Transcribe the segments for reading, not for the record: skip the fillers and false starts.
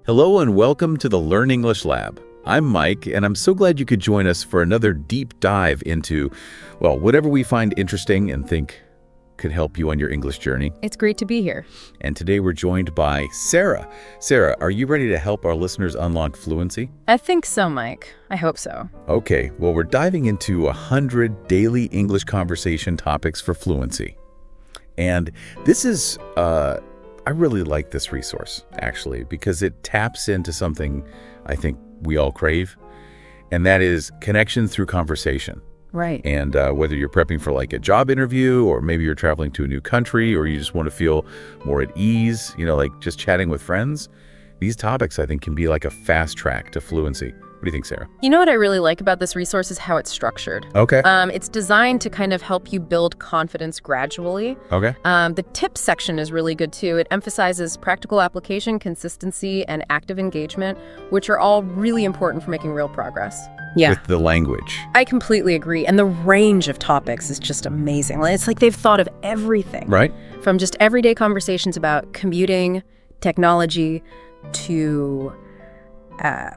Hello and welcome to the Learn English Lab. I'm Mike, and I'm so glad you could join us for another deep dive into, well, whatever we find interesting and think could help you on your English journey. It's great to be here. And today we're joined by Sarah. Sarah, are you ready to help our listeners unlock fluency? I think so, Mike. I hope so. Okay, well, we're diving into 100 daily English conversation topics for fluency. And this is, I really like this resource, actually, because it taps into something I think we all crave, and that is connection through conversation. Right. And whether you're prepping for like a job interview, or maybe you're traveling to a new country, or you just want to feel more at ease, like just chatting with friends, these topics I think can be like a fast track to fluency. What do you think, Sarah? You know what I really like about this resource is how it's structured. Okay. It's designed to kind of help you build confidence gradually. Okay. The tips section is really good too. It emphasizes practical application, consistency, and active engagement, which are all really important for making real progress. Yeah. With the language. I completely agree. And the range of topics is just amazing. It's like they've thought of everything. Right. From just everyday conversations about commuting, technology, to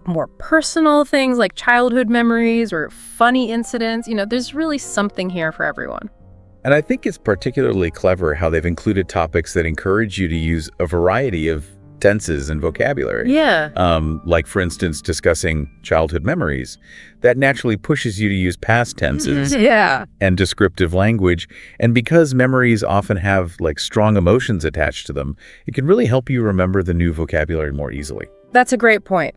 more personal things like childhood memories or funny incidents. There's really something here for everyone. And I think it's particularly clever how they've included topics that encourage you to use a variety of tenses and vocabulary. Yeah. Like, for instance, discussing childhood memories. That naturally pushes you to use past tenses and descriptive language. And because memories often have like strong emotions attached to them, it can really help you remember the new vocabulary more easily. That's a great point.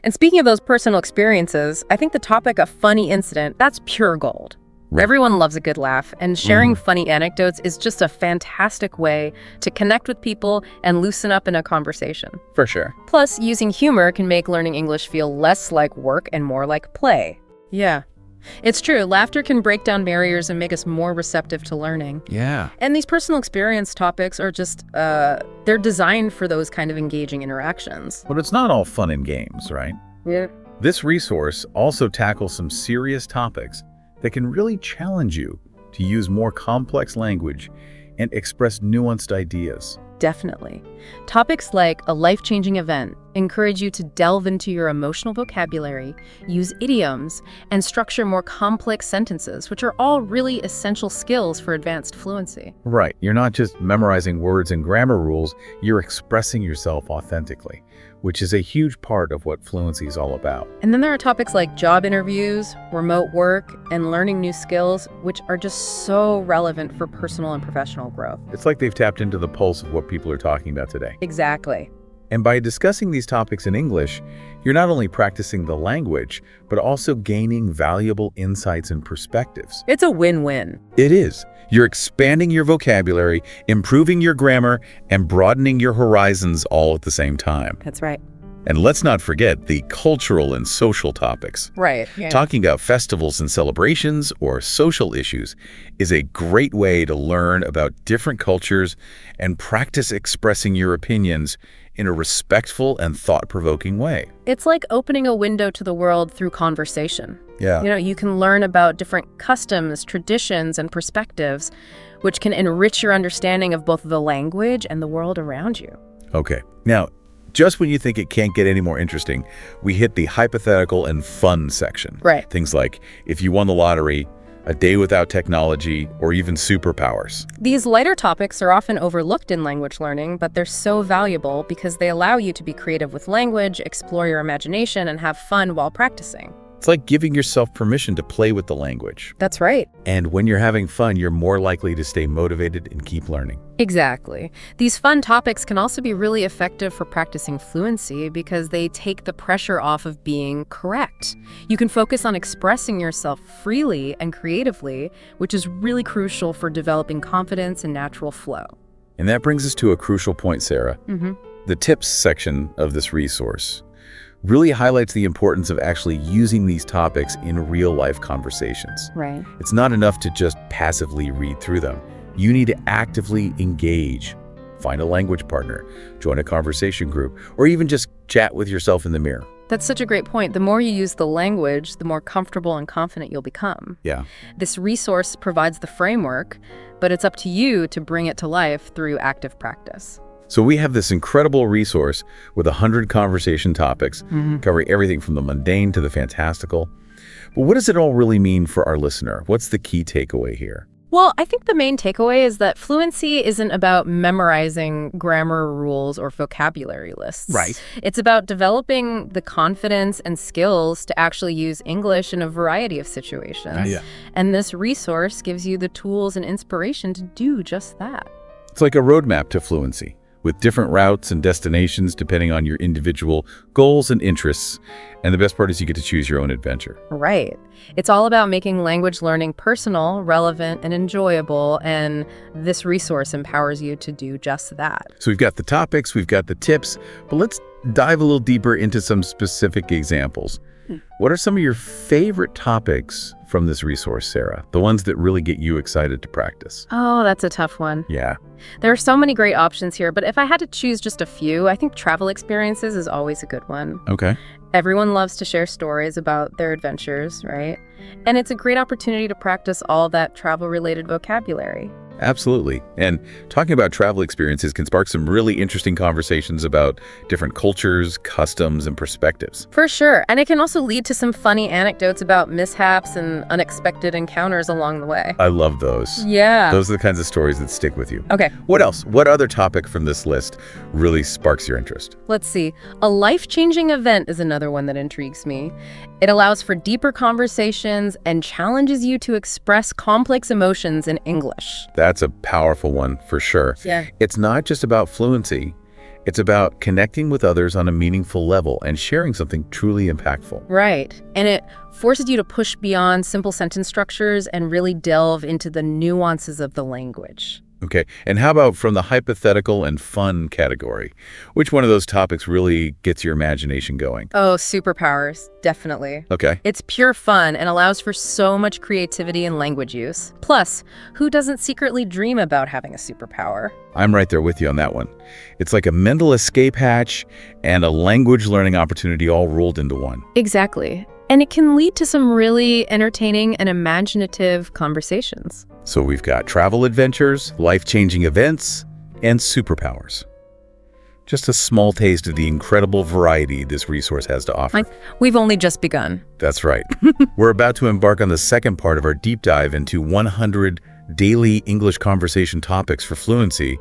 And speaking of those personal experiences, I think the topic of funny incident, that's pure gold. Right. Everyone loves a good laugh, and sharing funny anecdotes is just a fantastic way to connect with people and loosen up in a conversation. For sure. Plus, using humor can make learning English feel less like work and more like play. Yeah. It's true. Laughter can break down barriers and make us more receptive to learning. Yeah. And these personal experience topics are just, they're designed for those kind of engaging interactions. But it's not all fun and games, right? Yeah. This resource also tackles some serious topics that can really challenge you to use more complex language and express nuanced ideas. Definitely. Topics like a life-changing event encourage you to delve into your emotional vocabulary, use idioms, and structure more complex sentences, which are all really essential skills for advanced fluency. Right. You're not just memorizing words and grammar rules, you're expressing yourself authentically, which is a huge part of what fluency is all about. And then there are topics like job interviews, remote work, and learning new skills, which are just so relevant for personal and professional growth. It's like they've tapped into the pulse of what people are talking about today. Exactly. And by discussing these topics in English, you're not only practicing the language, but also gaining valuable insights and perspectives. It's a win-win. It is. You're expanding your vocabulary, improving your grammar, and broadening your horizons all at the same time. That's right. And let's not forget the cultural and social topics. Right. Yeah. Talking about festivals and celebrations or social issues is a great way to learn about different cultures and practice expressing your opinions in a respectful and thought-provoking way. It's like opening a window to the world through conversation. Yeah. You can learn about different customs, traditions, and perspectives, which can enrich your understanding of both the language and the world around you. Okay. Now, just when you think it can't get any more interesting, we hit the hypothetical and fun section. Right. Things like if you won the lottery, a day without technology, or even superpowers. These lighter topics are often overlooked in language learning, but they're so valuable because they allow you to be creative with language, explore your imagination, and have fun while practicing. It's like giving yourself permission to play with the language. That's right. And when you're having fun, you're more likely to stay motivated and keep learning. Exactly. These fun topics can also be really effective for practicing fluency because they take the pressure off of being correct. You can focus on expressing yourself freely and creatively, which is really crucial for developing confidence and natural flow. And that brings us to a crucial point, Sarah. The tips section of this resource really highlights the importance of actually using these topics in real-life conversations. Right. It's not enough to just passively read through them. You need to actively engage. Find a language partner, join a conversation group, or even just chat with yourself in the mirror. That's such a great point. The more you use the language, the more comfortable and confident you'll become. Yeah. This resource provides the framework, but it's up to you to bring it to life through active practice. So we have this incredible resource with 100 conversation topics, covering everything from the mundane to the fantastical. But what does it all really mean for our listener? What's the key takeaway here? Well, I think the main takeaway is that fluency isn't about memorizing grammar rules or vocabulary lists. Right. It's about developing the confidence and skills to actually use English in a variety of situations. Yeah. And this resource gives you the tools and inspiration to do just that. It's like a roadmap to fluency, with different routes and destinations depending on your individual goals and interests. And the best part is you get to choose your own adventure. Right. It's all about making language learning personal, relevant, and enjoyable, and this resource empowers you to do just that. So we've got the topics, we've got the tips, but let's dive a little deeper into some specific examples. What are some of your favorite topics from this resource, Sarah? The ones that really get you excited to practice? Oh, that's a tough one. Yeah. There are so many great options here, but if I had to choose just a few, I think travel experiences is always a good one. Okay. Everyone loves to share stories about their adventures, right? And it's a great opportunity to practice all that travel-related vocabulary. Absolutely. And talking about travel experiences can spark some really interesting conversations about different cultures, customs, and perspectives. For sure. And it can also lead to some funny anecdotes about mishaps and unexpected encounters along the way. I love those. Yeah. Those are the kinds of stories that stick with you. Okay. What else? What other topic from this list really sparks your interest? Let's see. A life-changing event is another one that intrigues me. It allows for deeper conversations and challenges you to express complex emotions in English. That's a powerful one for sure. Yeah. It's not just about fluency. It's about connecting with others on a meaningful level and sharing something truly impactful. Right. And it forces you to push beyond simple sentence structures and really delve into the nuances of the language. Okay, and how about from the hypothetical and fun category? Which one of those topics really gets your imagination going? Oh, superpowers, definitely. Okay. It's pure fun and allows for so much creativity in language use. Plus, who doesn't secretly dream about having a superpower? I'm right there with you on that one. It's like a mental escape hatch and a language learning opportunity all rolled into one. Exactly. And it can lead to some really entertaining and imaginative conversations. So we've got travel adventures, life-changing events, and superpowers. Just a small taste of the incredible variety this resource has to offer. We've only just begun. That's right. We're about to embark on the second part of our deep dive into 100 daily English conversation topics for fluency.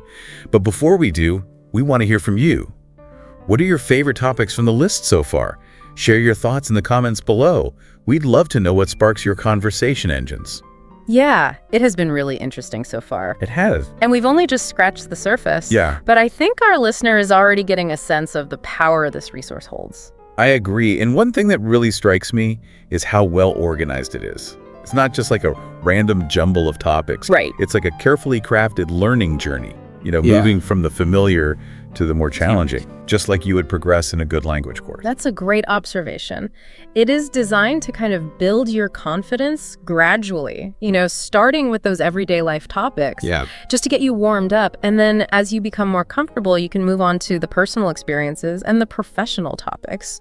But before we do, we want to hear from you. What are your favorite topics from the list so far? Share your thoughts in the comments below. We'd love to know what sparks your conversation engines. Yeah, it has been really interesting so far. It has. And we've only just scratched the surface. Yeah. But I think our listener is already getting a sense of the power this resource holds. I agree. And one thing that really strikes me is how well organized it is. It's not just like a random jumble of topics. Right. It's like a carefully crafted learning journey, moving from the familiar to the more challenging, just like you would progress in a good language course. That's a great observation. It is designed to kind of build your confidence gradually, starting with those everyday life topics, just to get you warmed up. And then as you become more comfortable, you can move on to the personal experiences and the professional topics,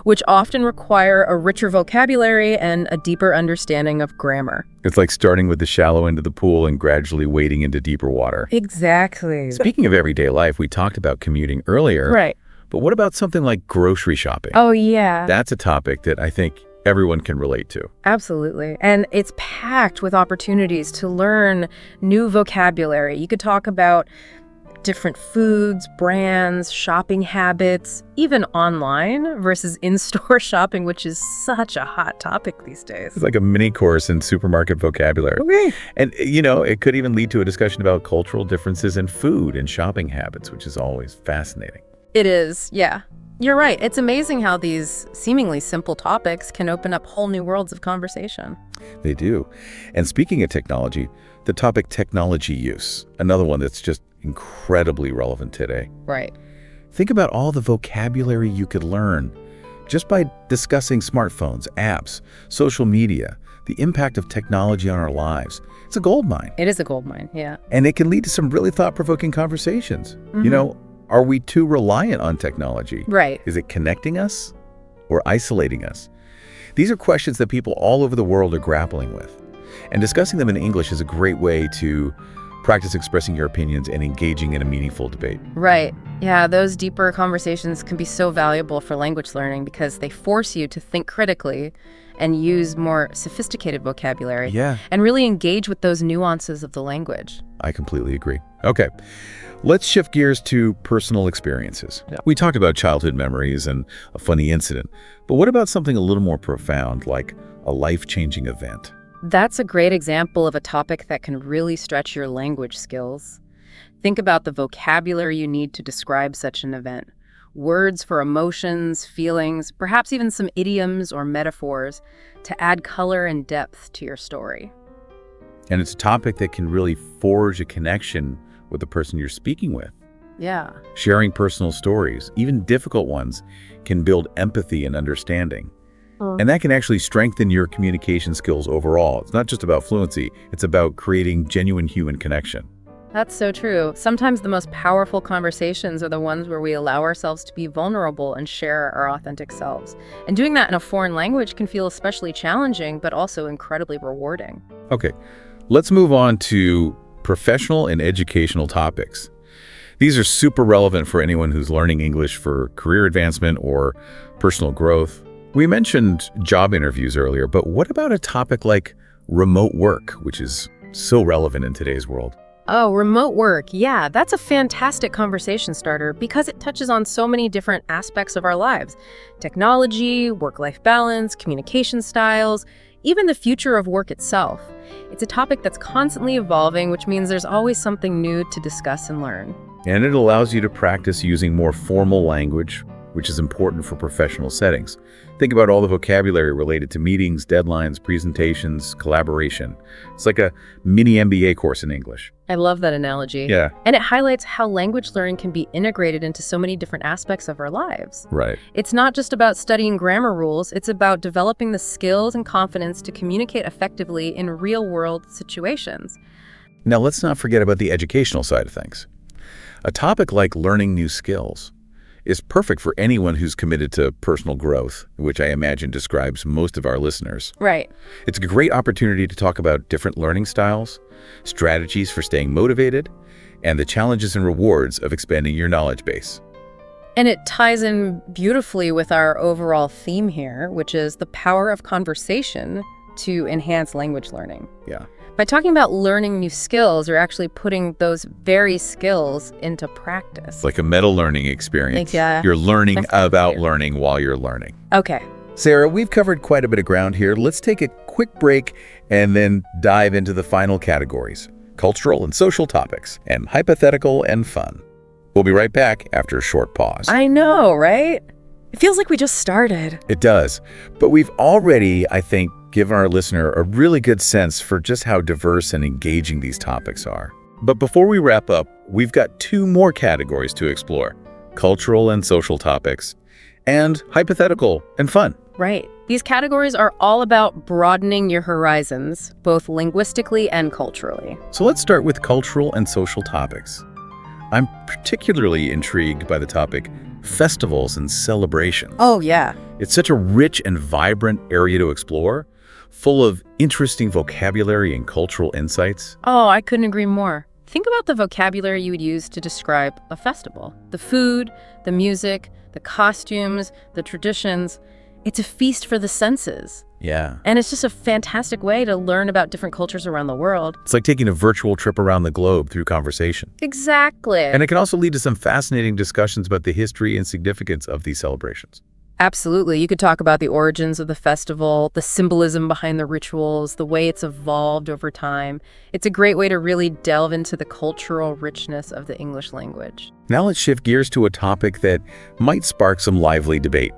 which often require a richer vocabulary and a deeper understanding of grammar. It's like starting with the shallow end of the pool and gradually wading into deeper water. Exactly. Speaking of everyday life, we talked about commuting earlier. Right. But what about something like grocery shopping? Oh, yeah. That's a topic that I think everyone can relate to. Absolutely. And it's packed with opportunities to learn new vocabulary. You could talk about different foods, brands, shopping habits, even online versus in-store shopping, which is such a hot topic these days. It's like a mini course in supermarket vocabulary. Okay. And, it could even lead to a discussion about cultural differences in food and shopping habits, which is always fascinating. It is, yeah. You're right. It's amazing how these seemingly simple topics can open up whole new worlds of conversation. They do. And speaking of technology, the topic technology use, another one that's just incredibly relevant today. Right. Think about all the vocabulary you could learn just by discussing smartphones, apps, social media, the impact of technology on our lives. It's a goldmine. It is a goldmine, yeah. And it can lead to some really thought-provoking conversations. Are we too reliant on technology? Right. Is it connecting us or isolating us? These are questions that people all over the world are grappling with. And discussing them in English is a great way to practice expressing your opinions and engaging in a meaningful debate. Right. Yeah, those deeper conversations can be so valuable for language learning because they force you to think critically and use more sophisticated vocabulary. Yeah. And really engage with those nuances of the language. I completely agree. Okay, let's shift gears to personal experiences. Yeah. We talked about childhood memories and a funny incident, but what about something a little more profound, like a life-changing event? That's a great example of a topic that can really stretch your language skills. Think about the vocabulary you need to describe such an event. Words for emotions, feelings, perhaps even some idioms or metaphors to add color and depth to your story. And it's a topic that can really forge a connection with the person you're speaking with. Yeah. Sharing personal stories, even difficult ones, can build empathy and understanding. And that can actually strengthen your communication skills overall. It's not just about fluency, it's about creating genuine human connection. That's so true. Sometimes the most powerful conversations are the ones where we allow ourselves to be vulnerable and share our authentic selves. And doing that in a foreign language can feel especially challenging, but also incredibly rewarding. Okay, let's move on to professional and educational topics. These are super relevant for anyone who's learning English for career advancement or personal growth. We mentioned job interviews earlier, but what about a topic like remote work, which is so relevant in today's world? Oh, remote work. Yeah, that's a fantastic conversation starter because it touches on so many different aspects of our lives. Technology, work-life balance, communication styles, even the future of work itself. It's a topic that's constantly evolving, which means there's always something new to discuss and learn. And it allows you to practice using more formal language, which is important for professional settings. Think about all the vocabulary related to meetings, deadlines, presentations, collaboration. It's like a mini MBA course in English. I love that analogy. Yeah. And it highlights how language learning can be integrated into so many different aspects of our lives. Right. It's not just about studying grammar rules, it's about developing the skills and confidence to communicate effectively in real-world situations. Now, let's not forget about the educational side of things. A topic like learning new skills is perfect for anyone who's committed to personal growth, which I imagine describes most of our listeners. Right. It's a great opportunity to talk about different learning styles, strategies for staying motivated, and the challenges and rewards of expanding your knowledge base. And it ties in beautifully with our overall theme here, which is the power of conversation to enhance language learning. Yeah. By talking about learning new skills, you're actually putting those very skills into practice. It's like a meta-learning experience. Yeah. You're learning about learning while you're learning. Okay. Sarah, we've covered quite a bit of ground here. Let's take a quick break and then dive into the final categories: cultural and social topics, and hypothetical and fun. We'll be right back after a short pause. I know, right? It feels like we just started. It does. But we've already, I think, given our listener a really good sense for just how diverse and engaging these topics are. But before we wrap up, we've got two more categories to explore: cultural and social topics, and hypothetical and fun. Right. These categories are all about broadening your horizons, both linguistically and culturally. So let's start with cultural and social topics. I'm particularly intrigued by the topic festivals and celebrations. Oh, yeah. It's such a rich and vibrant area to explore, full of interesting vocabulary and cultural insights. Oh, I couldn't agree more. Think about the vocabulary you would use to describe a festival. The food, the music, the costumes, the traditions. It's a feast for the senses. Yeah. And it's just a fantastic way to learn about different cultures around the world. It's like taking a virtual trip around the globe through conversation. Exactly. And it can also lead to some fascinating discussions about the history and significance of these celebrations. Absolutely. You could talk about the origins of the festival, the symbolism behind the rituals, the way it's evolved over time. It's a great way to really delve into the cultural richness of the English language. Now let's shift gears to a topic that might spark some lively debate: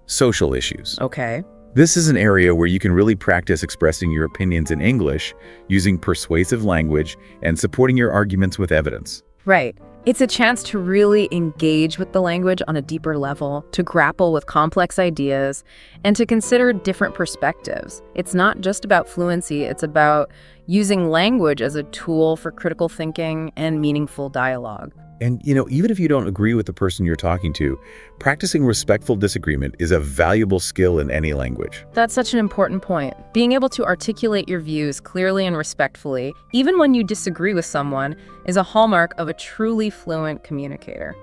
social issues. Okay. This is an area where you can really practice expressing your opinions in English using persuasive language and supporting your arguments with evidence. Right. It's a chance to really engage with the language on a deeper level, to grapple with complex ideas, and to consider different perspectives. It's not just about fluency, it's about using language as a tool for critical thinking and meaningful dialogue. And, even if you don't agree with the person you're talking to, practicing respectful disagreement is a valuable skill in any language. That's such an important point. Being able to articulate your views clearly and respectfully, even when you disagree with someone, is a hallmark of a truly fluent communicator.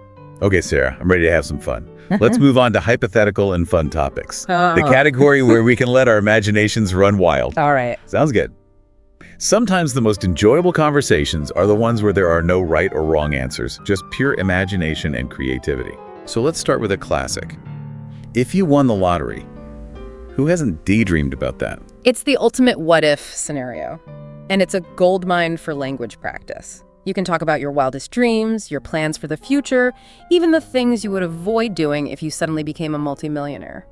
Okay, Sarah, I'm ready to have some fun. Let's move on to hypothetical and fun topics. Oh. The category where we can let our imaginations run wild. All right. Sounds good. Sometimes the most enjoyable conversations are the ones where there are no right or wrong answers, just pure imagination and creativity. So let's start with a classic. If you won the lottery, who hasn't daydreamed about that? It's the ultimate what-if scenario, and it's a goldmine for language practice. You can talk about your wildest dreams, your plans for the future, even the things you would avoid doing if you suddenly became a multimillionaire.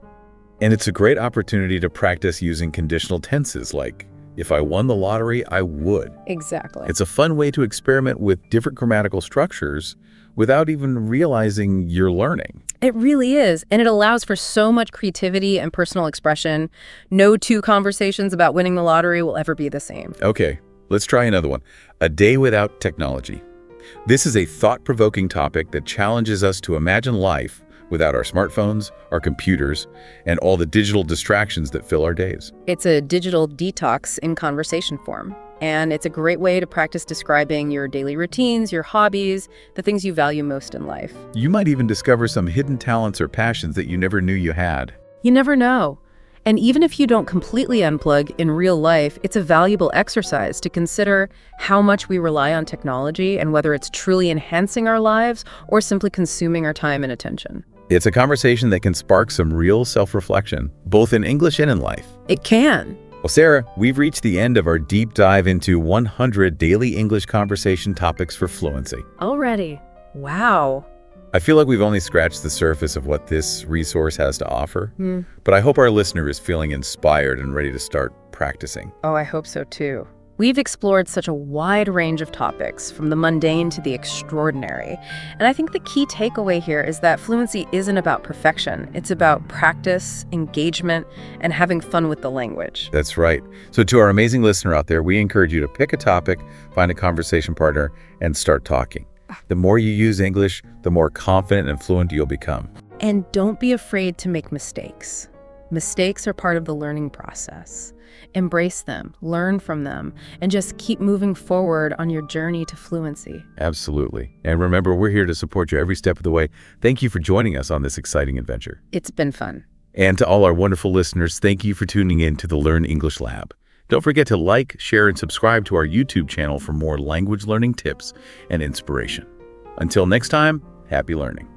And it's a great opportunity to practice using conditional tenses like, if I won the lottery, I would. Exactly. It's a fun way to experiment with different grammatical structures without even realizing you're learning. It really is, and it allows for so much creativity and personal expression. No two conversations about winning the lottery will ever be the same. Okay, let's try another one. A day without technology. This is a thought-provoking topic that challenges us to imagine life without our smartphones, our computers, and all the digital distractions that fill our days. It's a digital detox in conversation form, and it's a great way to practice describing your daily routines, your hobbies, the things you value most in life. You might even discover some hidden talents or passions that you never knew you had. You never know. And even if you don't completely unplug in real life, it's a valuable exercise to consider how much we rely on technology and whether it's truly enhancing our lives or simply consuming our time and attention. It's a conversation that can spark some real self-reflection, both in English and in life. It can. Well, Sarah, we've reached the end of our deep dive into 100 daily English conversation topics for fluency. Already. Wow. I feel like we've only scratched the surface of what this resource has to offer, but I hope our listener is feeling inspired and ready to start practicing. Oh, I hope so too. We've explored such a wide range of topics, from the mundane to the extraordinary. And I think the key takeaway here is that fluency isn't about perfection. It's about practice, engagement, and having fun with the language. That's right. So to our amazing listener out there, we encourage you to pick a topic, find a conversation partner, and start talking. The more you use English, the more confident and fluent you'll become. And don't be afraid to make mistakes. Mistakes are part of the learning process. Embrace them, learn from them, and just keep moving forward on your journey to fluency. Absolutely. And remember, we're here to support you every step of the way. Thank you for joining us on this exciting adventure. It's been fun. And to all our wonderful listeners, thank you for tuning in to the Learn English Lab. Don't forget to like, share, and subscribe to our YouTube channel for more language learning tips and inspiration. Until next time, happy learning.